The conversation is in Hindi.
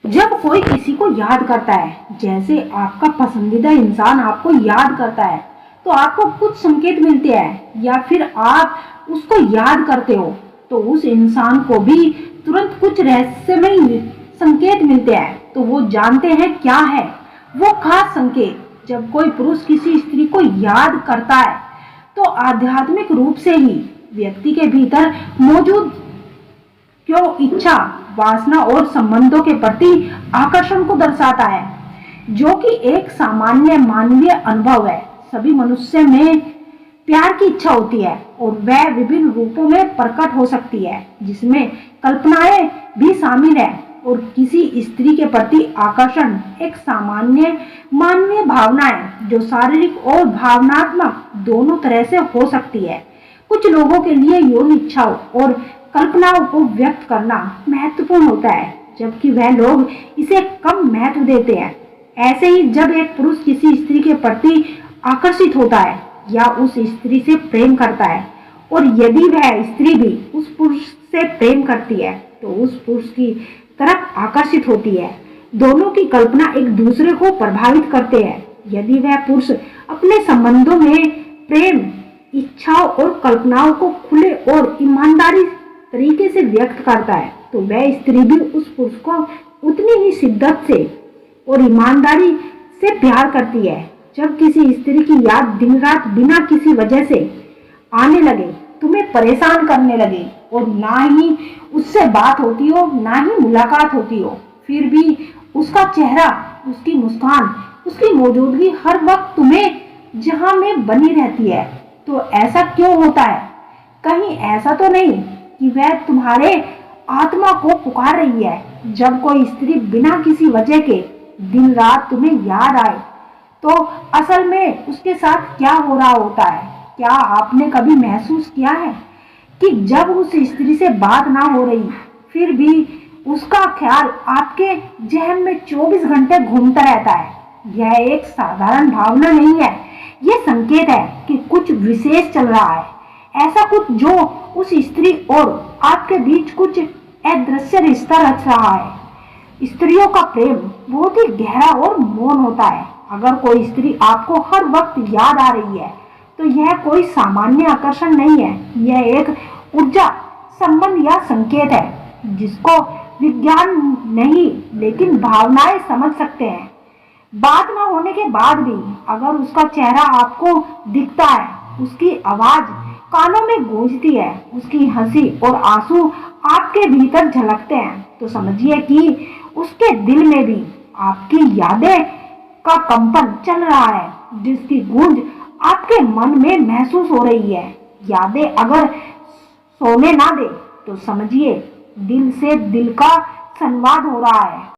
जब कोई किसी को याद करता है, जैसे आपका पसंदीदा इंसान आपको याद करता है, तो आपको कुछ संकेत मिलते हैं या फिर आप उसको याद करते हो तो उस इंसान को भी तुरंत कुछ रहस्यमय संकेत मिलते हैं। तो वो जानते हैं क्या है वो खास संकेत। जब कोई पुरुष किसी स्त्री को याद करता है तो आध्यात्मिक रूप से ही व्यक्ति के भीतर मौजूद क्यों इच्छा, वासना और संबंधों के प्रति आकर्षण को दर्शाता है, जो कि एक सामान्य मानवीय अनुभव है। सभी मनुष्य में प्यार की इच्छा होती है और वह विभिन्न रूपों में प्रकट हो सकती है, जिसमें कल्पनाएं भी शामिल है। और किसी स्त्री के प्रति आकर्षण एक सामान्य मानवीय भावना है जो शारीरिक और भावनात्मक दोनों तरह से हो सकती है। कुछ लोगों के लिए यौन इच्छाओं और कल्पनाओं को व्यक्त करना महत्वपूर्ण होता है, जबकि वह लोग इसे कम महत्व देते हैं। ऐसे ही जब एक पुरुष किसी स्त्री के प्रति आकर्षित होता है या उस स्त्री से प्रेम करता है, और यदि वह स्त्री भी उस पुरुष से प्रेम करती है तो उस पुरुष की तरफ आकर्षित होती है। दोनों की कल्पना एक दूसरे को प्रभावित करते हैं। यदि वह पुरुष अपने संबंधों में प्रेम, इच्छाओं और कल्पनाओं को खुले और ईमानदारी तरीके से व्यक्त करता है तो वह स्त्री भी उस पुरुष को उतनी ही शिद्दत से और ईमानदारी से प्यार करती है। जब किसी स्त्री की याद दिन रात बिना किसी वजह से आने लगे, तुम्हें परेशान करने लगे और ना ही उससे बात होती हो ना ही मुलाकात होती हो, फिर भी उसका चेहरा, उसकी मुस्कान, उसकी मौजूदगी हर वक्त तुम्हें जहां में बनी रहती है, तो ऐसा क्यों होता है? कहीं ऐसा तो नहीं कि वह तुम्हारे आत्मा को पुकार रही है? जब कोई स्त्री बिना किसी वजह के दिन रात तुम्हें याद आए तो असल में उसके साथ क्या हो रहा होता है? क्या आपने कभी महसूस किया है कि जब उस स्त्री से बात ना हो रही फिर भी उसका ख्याल आपके जहन में 24 घंटे घूमता रहता है? यह एक साधारण भावना नहीं है, यह संकेत है कि कुछ विशेष चल रहा है, ऐसा कुछ जो उस स्त्री और आपके बीच कुछ अदृश्य रिश्ता रच रहा है। स्त्रियों का प्रेम बहुत ही गहरा और मौन होता है। अगर कोई स्त्री आपको हर वक्त याद आ रही है तो यह कोई सामान्य आकर्षण नहीं है, यह एक ऊर्जा संबंध या संकेत है जिसको विज्ञान नहीं लेकिन भावनाएं समझ सकते हैं। बात न होने के बाद भी अगर उसका चेहरा आपको दिखता है, उसकी आवाज कानों में गूंजती है, उसकी हंसी और आंसू आपके भीतर झलकते हैं, तो समझिए कि उसके दिल में भी आपकी यादें का कंपन चल रहा है, जिसकी गूंज आपके मन में महसूस हो रही है। यादें अगर सोने ना दे तो समझिए दिल से दिल का संवाद हो रहा है।